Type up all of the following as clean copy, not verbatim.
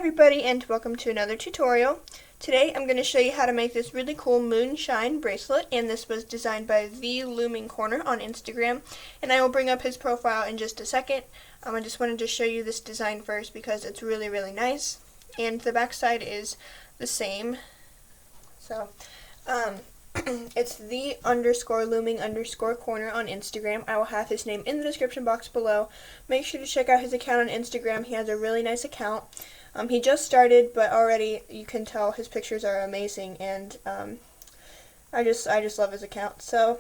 everybody, and welcome to another tutorial. Today I'm going to show you how to make this really cool Moonshine Bracelet, and this was designed by the Looming Corner on Instagram, and I will bring up his profile in just a second. I just wanted to show you this design first because it's really nice, and the back side is the same. So it's the_looming_corner on Instagram. I will have his name in the description box below. Make sure to check out his account on Instagram. He has a really nice account. He just started, but already you can tell his pictures are amazing, and I just love his account. So,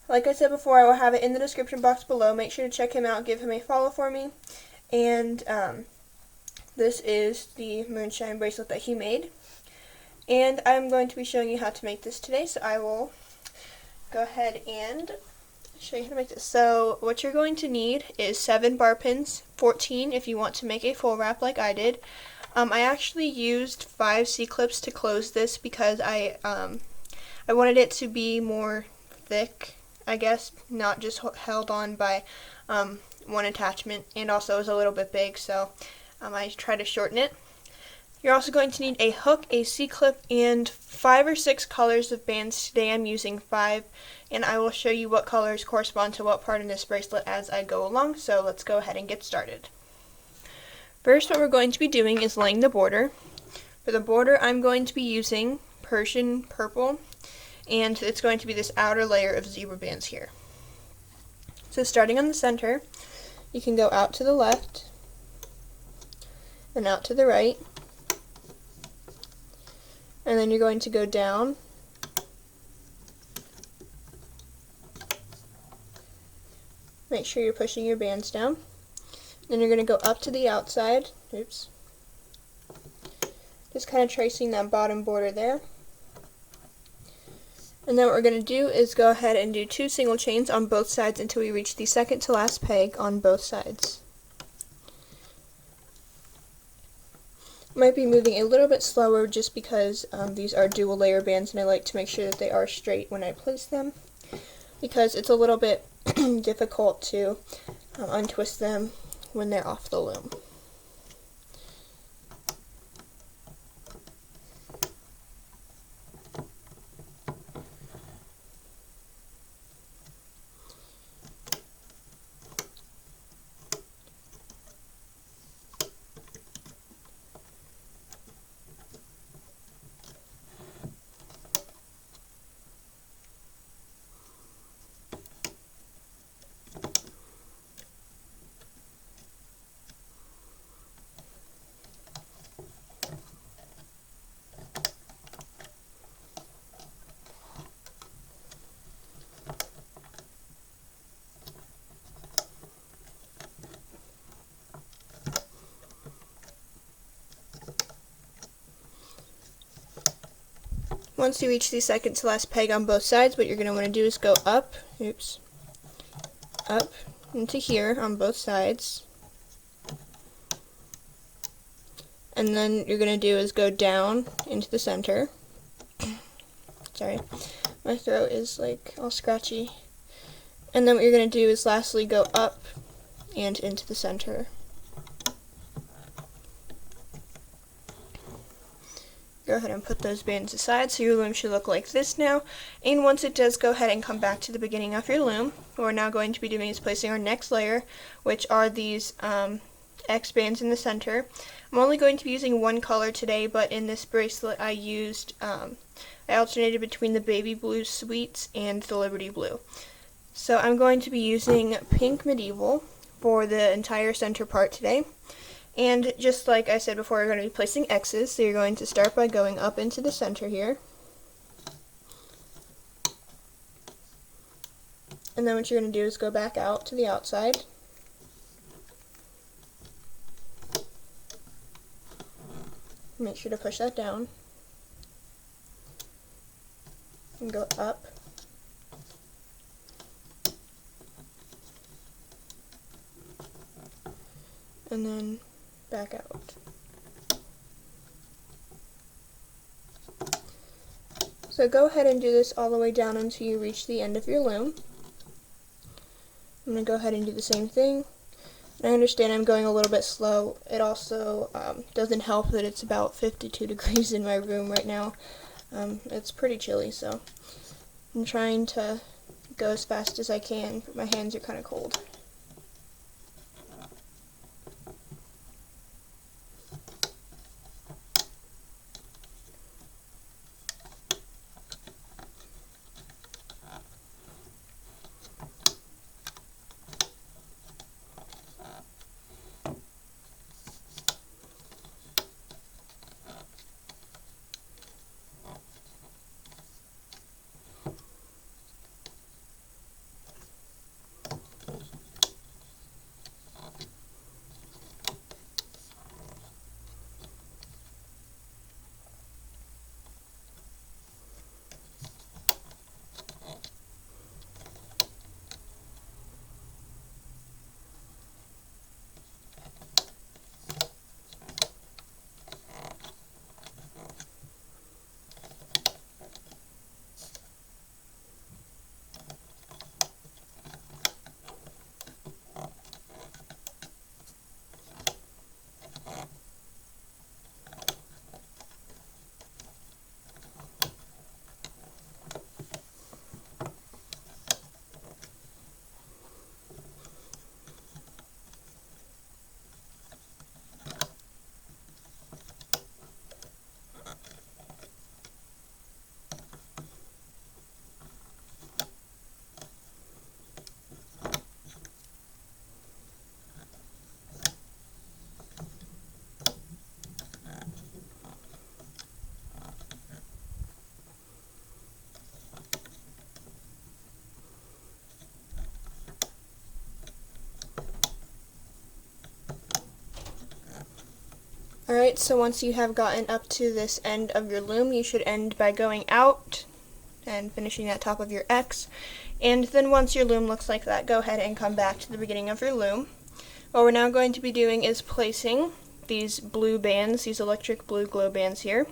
like I said before, I will have it in the description box below. Make sure to check him out, give him a follow for me. And this is the Moonshine Bracelet that he made. And I'm going to be showing you how to make this today, so I will go ahead and show you how to make this. So what you're going to need is 7 bar pins, 14 if you want to make a full wrap like I did. I actually used 5 C-clips to close this because I wanted it to be more thick, I guess, not just held on by one attachment, and also it was a little bit big, so I tried to shorten it. You're also going to need a hook, a C-clip, and 5 or 6 colors of bands. Today I'm using 5, and I will show you what colors correspond to what part in this bracelet as I go along, so let's go ahead and get started. First, what we're going to be doing is laying the border. For the border, I'm going to be using Persian purple, and it's going to be this outer layer of zebra bands here. So starting on the center, you can go out to the left, and out to the right, and then you're going to go down, make sure you're pushing your bands down, then you're going to go up to the outside, oops, just kind of tracing that bottom border there, and then what we're going to do is go ahead and do 2 single chains on both sides until we reach the second to last peg on both sides. Might be moving a little bit slower just because these are dual layer bands, and I like to make sure that they are straight when I place them, because it's a little bit difficult to untwist them when they're off the loom. Once you reach the second to last peg on both sides, what you're going to want to do is go up, up into here on both sides, and then you're going to do is go down into the center. Sorry, my throat is like all scratchy. And then what you're going to do is lastly go up and into the center. Go ahead and put those bands aside, so your loom should look like this now. And once it does, go ahead and come back to the beginning of your loom. What we're now going to be doing is placing our next layer, which are these X bands in the center. I'm only going to be using one color today, but in this bracelet I used, I alternated between the baby blue sweets and the Liberty blue. So I'm going to be using pink medieval for the entire center part today. And just like I said before, we're going to be placing X's, so you're going to start by going up into the center here. And then what you're going to do is go back out to the outside. Make sure to push that down. And go up. And then back out. So go ahead and do this all the way down until you reach the end of your loom. I'm going to go ahead and do the same thing. I understand I'm going a little bit slow. It also doesn't help that it's about 52 degrees in my room right now. It's pretty chilly, so I'm trying to go as fast as I can, but my hands are kind of cold. Alright, so once you have gotten up to this end of your loom, you should end by going out and finishing that top of your X. And then once your loom looks like that, go ahead and come back to the beginning of your loom. What we're now going to be doing is placing these blue bands, these electric blue glow bands here.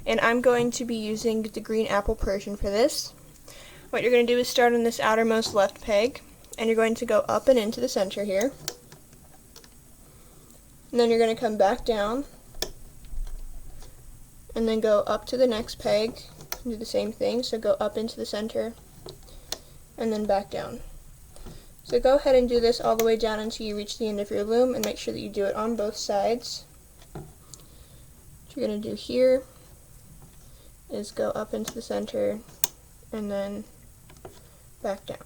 And I'm going to be using the green apple Persian for this. What you're going to do is start on this outermost left peg, and you're going to go up and into the center here. And then you're going to come back down, and then go up to the next peg, and do the same thing, so go up into the center, and then back down. So go ahead and do this all the way down until you reach the end of your loom, and make sure that you do it on both sides. What you're going to do here is go up into the center, and then back down.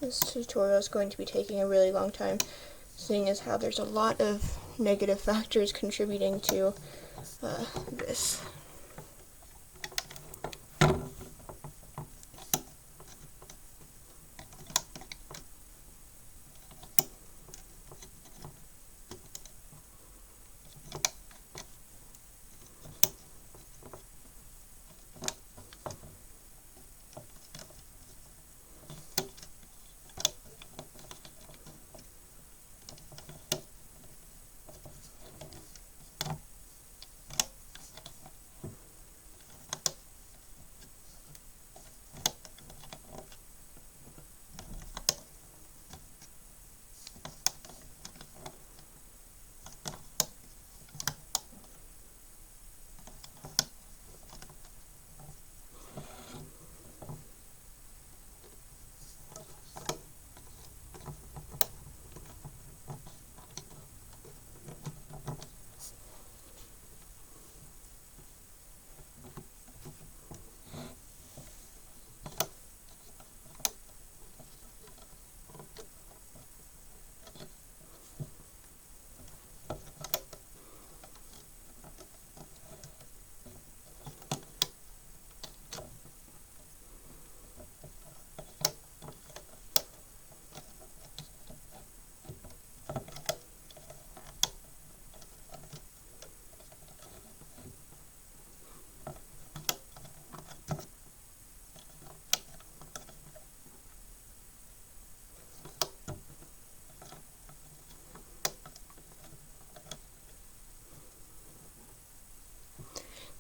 This tutorial is going to be taking a really long time, seeing as how there's a lot of negative factors contributing to this.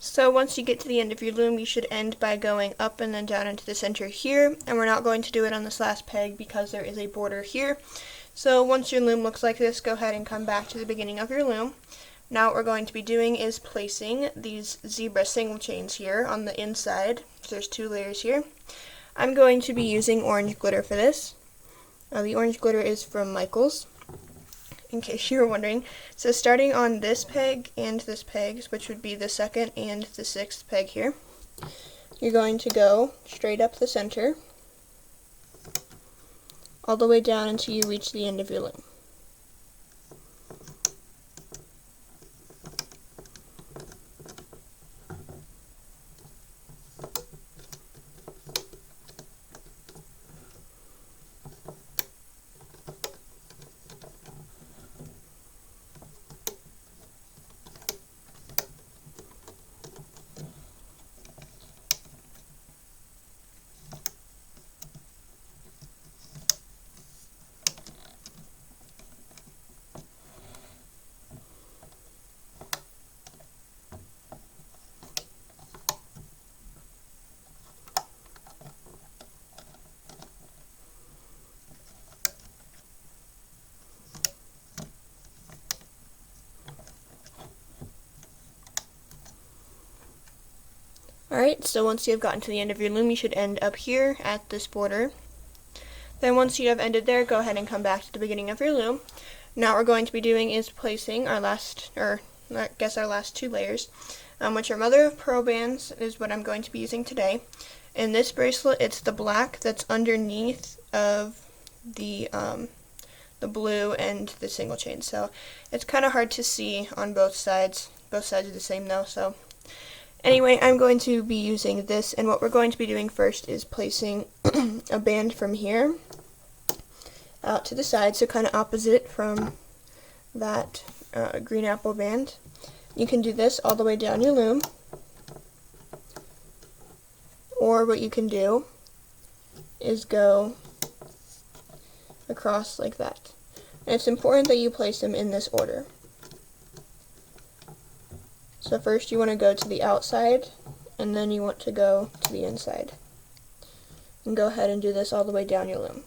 So once you get to the end of your loom, you should end by going up and then down into the center here, and we're not going to do it on this last peg because there is a border here. So once your loom looks like this, go ahead and come back to the beginning of your loom. Now what we're going to be doing is placing these zebra single chains here on the inside. So there's 2 layers here. I'm going to be using orange glitter for this. The orange glitter is from Michaels, in case you were wondering. So starting on this peg and this peg, which would be the 2nd and the 6th peg here, you're going to go straight up the center, all the way down until you reach the end of your loom. Alright, so once you have gotten to the end of your loom, you should end up here at this border. Then once you have ended there, go ahead and come back to the beginning of your loom. Now what we're going to be doing is placing our last, our last 2 layers, which are mother of pearl bands is what I'm going to be using today. In this bracelet, it's the black that's underneath of the blue and the single chain. So it's kind of hard to see on both sides. Both sides are the same though, so anyway, I'm going to be using this, and what we're going to be doing first is placing a band from here out to the side, so kind of opposite from that green apple band. You can do this all the way down your loom, or what you can do is go across like that. And it's important that you place them in this order. So first you want to go to the outside, and then you want to go to the inside. And go ahead and do this all the way down your loom.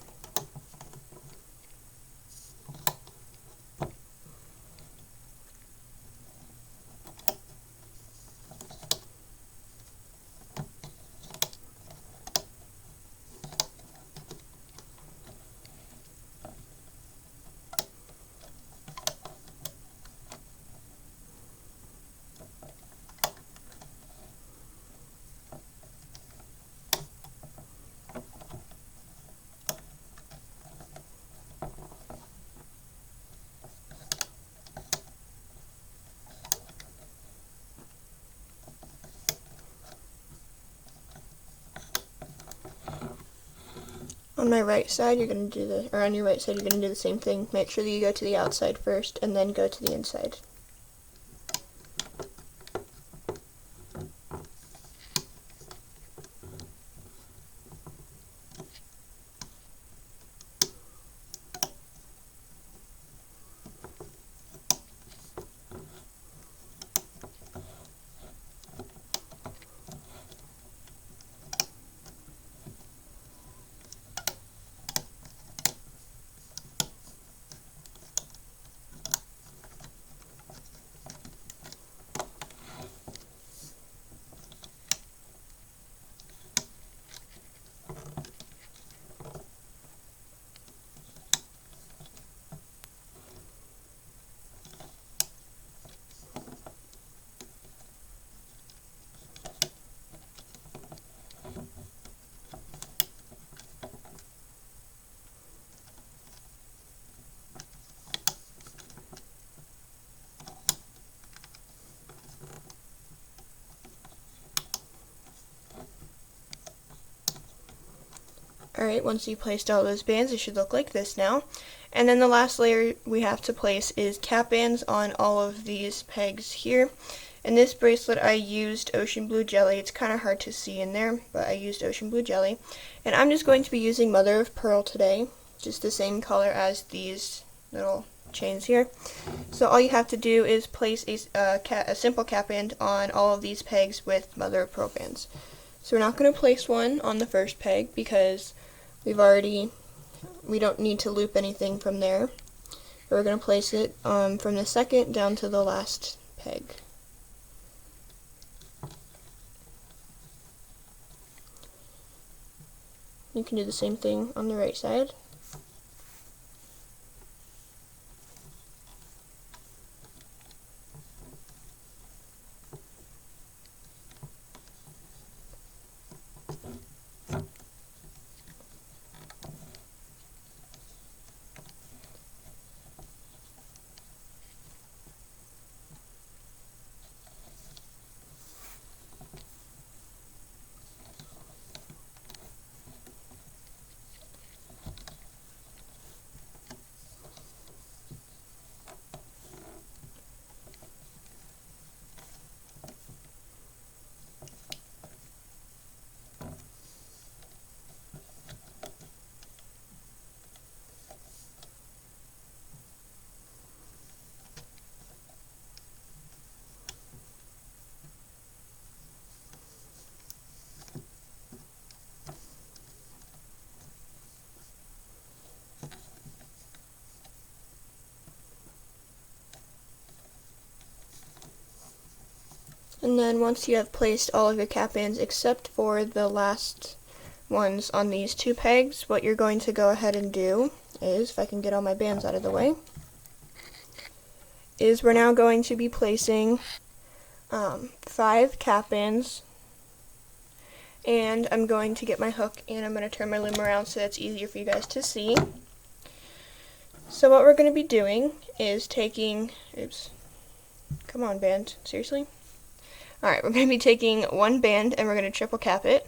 On my right side, you're going to do the, or on your right side, you're going to do the same thing. Make sure that you go to the outside first, and then go to the inside. Alright, once you placed all those bands, it should look like this now. And then the last layer we have to place is cap bands on all of these pegs here. In this bracelet I used ocean blue jelly. It's kind of hard to see in there, but I used ocean blue jelly. And I'm just going to be using mother of pearl today, just the same color as these little chains here. So all you have to do is place a simple cap band on all of these pegs with mother of pearl bands. So we're not going to place one on the first peg because we don't need to loop anything from there. We're going to place it from the second down to the last peg. You can do the same thing on the right side. And then once you have placed all of your cap bands except for the last ones on these two pegs, what you're going to go ahead and do is, if I can get all my bands out of the way, is we're now going to be placing 5 cap bands, and I'm going to get my hook and I'm going to turn my loom around so it's easier for you guys to see. So what we're going to be doing is taking, come on band, seriously? Alright, we're going to be taking one band and we're going to triple cap it.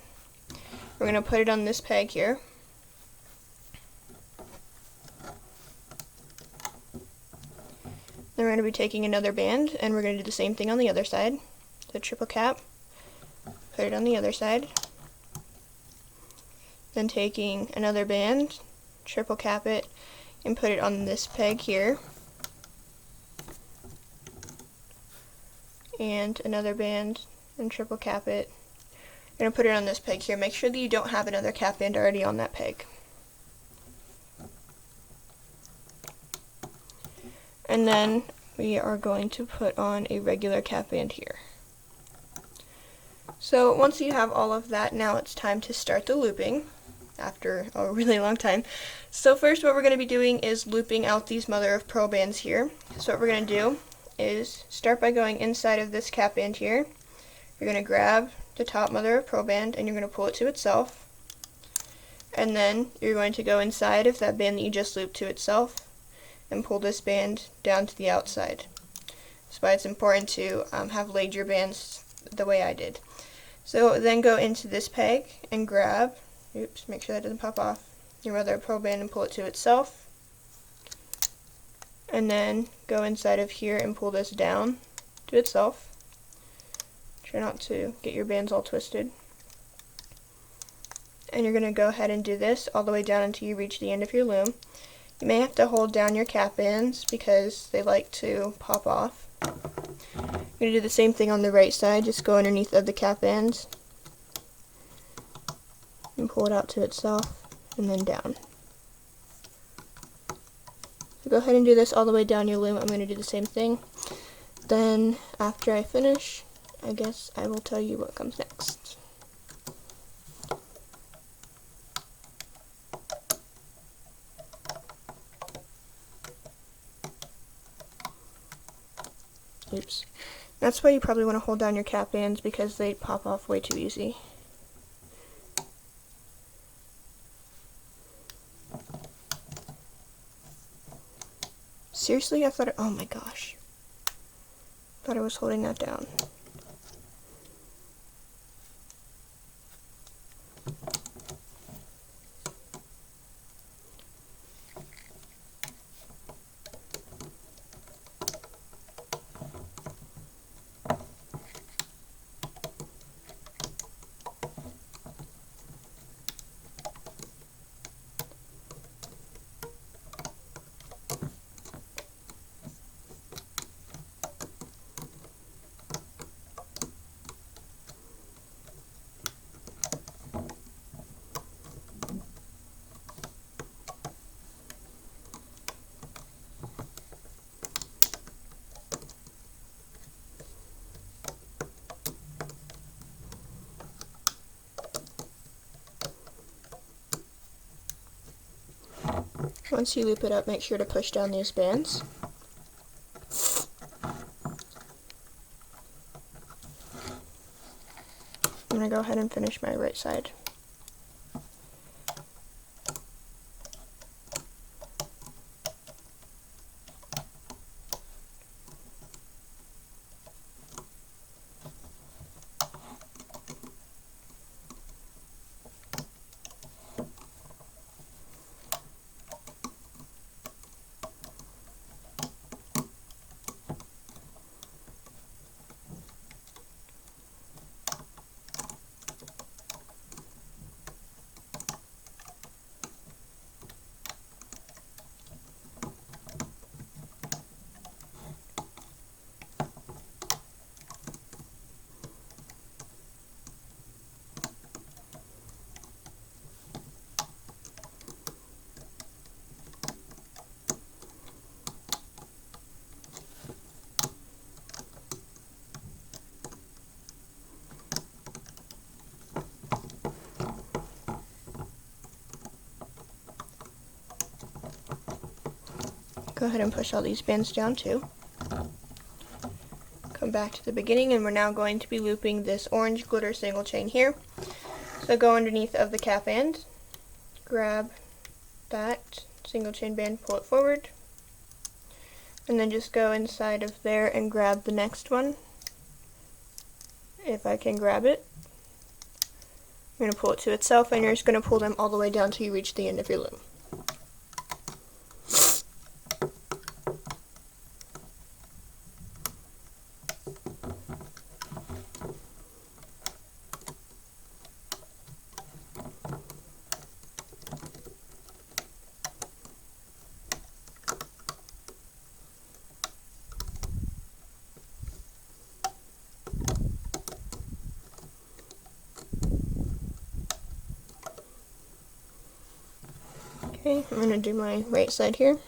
We're going to put it on this peg here. Then we're going to be taking another band and we're going to do the same thing on the other side. So triple cap, put it on the other side. Then taking another band, triple cap it, and put it on this peg here. And another band and triple cap it. I'm going to put it on this peg here. Make sure that you don't have another cap band already on that peg. And then we are going to put on a regular cap band here. So once you have all of that, now it's time to start the looping after a really long time. So first what we're going to be doing is looping out these mother of pearl bands here. So what we're going to do is start by going inside of this cap band here. You're going to grab the top mother of pearl band and you're going to pull it to itself. And then you're going to go inside of that band that you just looped to itself and pull this band down to the outside. That's why it's important to have laid your bands the way I did. So then go into this peg and grab, make sure that doesn't pop off, your mother of pearl band and pull it to itself. And then go inside of here and pull this down to itself. Try not to get your bands all twisted. And you're going to go ahead and do this all the way down until you reach the end of your loom. You may have to hold down your cap bands because they like to pop off. You're going to do the same thing on the right side, just go underneath of the cap bands and pull it out to itself and then down. So go ahead and do this all the way down your loom. I'm going to do the same thing. Then after I finish, I guess I will tell you what comes next. Oops. That's why you probably want to hold down your cap bands because they pop off way too easy. Seriously? I thought oh my gosh. I thought I was holding that down. Once you loop it up, make sure to push down these bands. I'm going to go ahead and finish my right side. Go ahead and push all these bands down too. Come back to the beginning, and we're now going to be looping this orange glitter single chain here. So go underneath of the cap band, grab that single chain band, pull it forward, and then just go inside of there and grab the next one. If I can grab it, I'm going to pull it to itself, and you're just going to pull them all the way down till you reach the end of your loom. Okay, I'm going to do my right side here.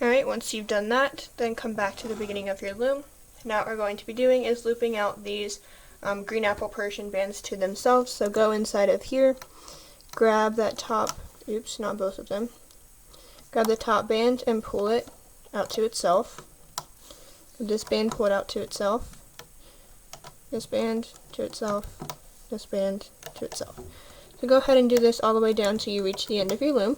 Alright, once you've done that, then come back to the beginning of your loom. Now what we're going to be doing is looping out these green apple Persian bands to themselves. So go inside of here, grab that top, oops, not both of them, grab the top band and pull it out to itself. This band, pull it out to itself. This band to itself. This band to itself. So go ahead and do this all the way down till you reach the end of your loom.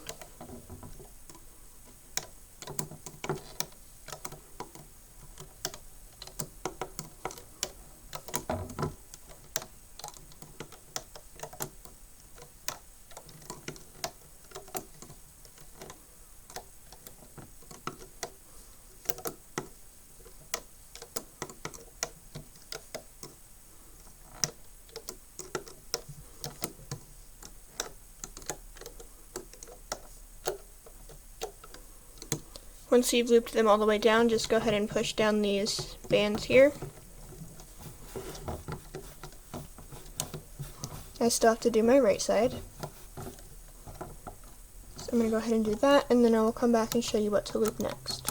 Once you've looped them all the way down, just go ahead and push down these bands here. I still have to do my right side. So I'm going to go ahead and do that, and then I will come back and show you what to loop next.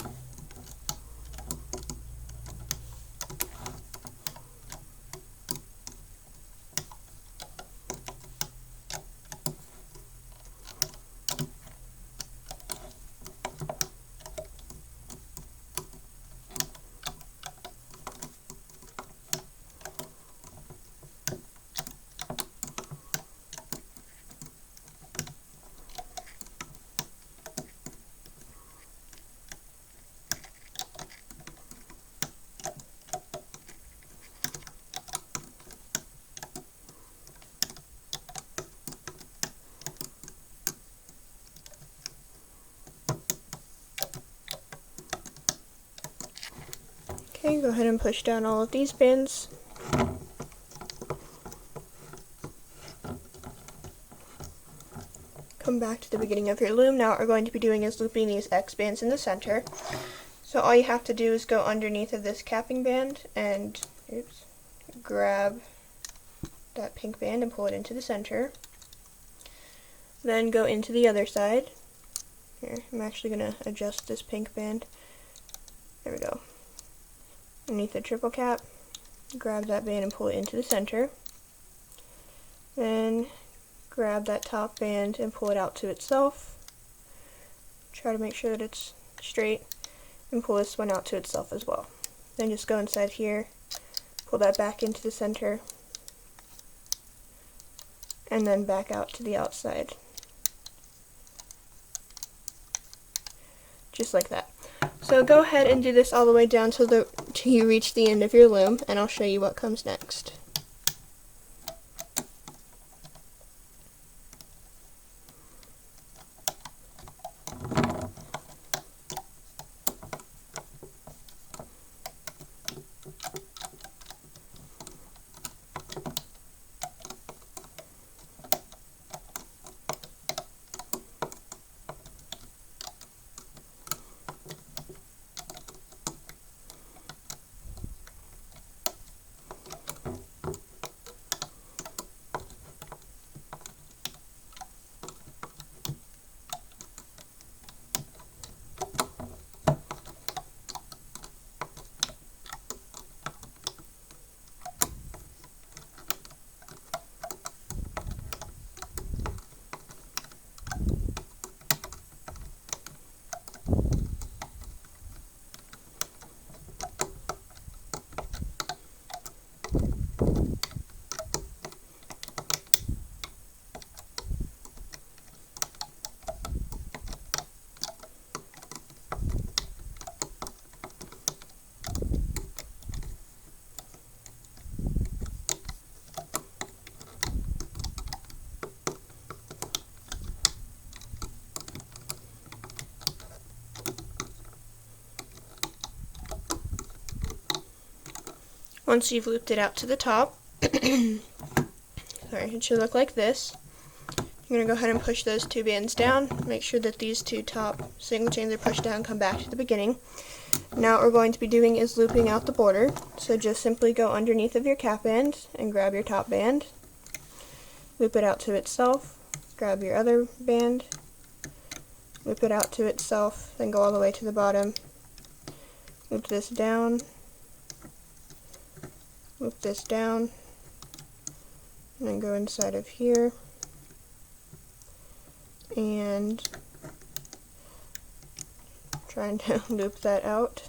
Okay, go ahead and push down all of these bands. Come welcome back to the beginning of your loom. Now what we're going to be doing is looping these X bands in the center. So all you have to do is go underneath of this capping band and grab that pink band and pull it into the center. Then go into the other side. Here, I'm actually going to adjust this pink band. There we go. Underneath the triple cap, grab that band and pull it into the center. Then grab that top band and pull it out to itself. Try to make sure that it's straight and pull this one out to itself as well. Then just go inside here, pull that back into the center, and then back out to the outside. Just like that. So go ahead and do this all the way down till you reach the end of your loom, and I'll show you what comes next. Once you've looped it out to the top, sorry, it should look like this. You're going to go ahead and push those two bands down. Make sure that these two top single chains are pushed down, come back to the beginning. Now what we're going to be doing is looping out the border. So just simply go underneath of your cap band and grab your top band. Loop it out to itself. Grab your other band. Loop it out to itself, then go all the way to the bottom. Loop this down. Loop this down, and then go inside of here, and trying to loop that out.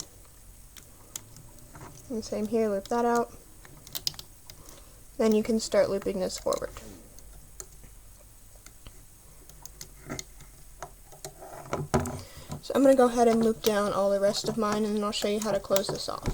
And same here, loop that out. Then you can start looping this forward. So I'm going to go ahead and loop down all the rest of mine, and then I'll show you how to close this off.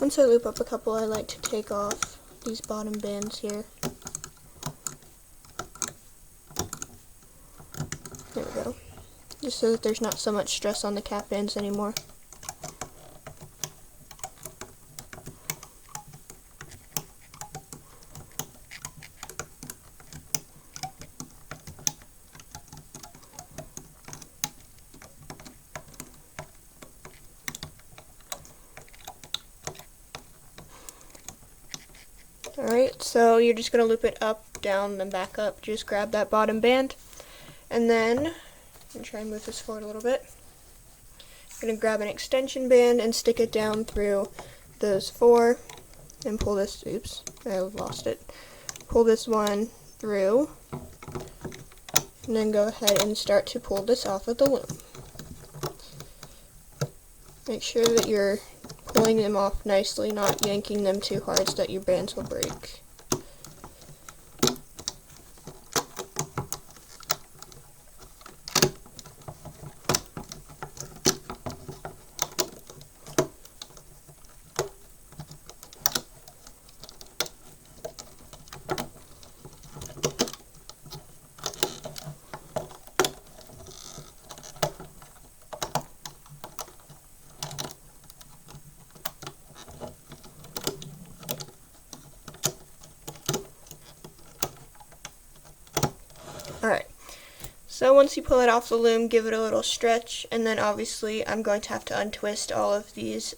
Once I loop up a couple, I like to take off these bottom bands here. There we go. Just so that there's not so much stress on the cap bands anymore. Alright, so you're just going to loop it up, down, then back up. Just grab that bottom band, and then, I'm try and move this forward a little bit. I'm going to grab an extension band and stick it down through those four, and pull this, oops, I lost it. Pull this one through, and then go ahead and start to pull this off of the loom. Make sure that you're pulling them off nicely, not yanking them too hard so that your bands will break. Alright, so once you pull it off the loom, give it a little stretch, and then obviously I'm going to have to untwist all of these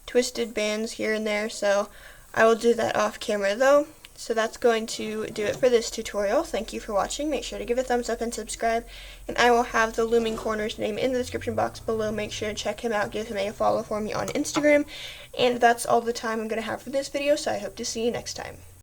twisted bands here and there, so I will do that off camera though. So that's going to do it for this tutorial. Thank you for watching. Make sure to give a thumbs up and subscribe, and I will have the Looming Corner's name in the description box below. Make sure to check him out, give him a follow for me on Instagram, and that's all the time I'm going to have for this video, so I hope to see you next time.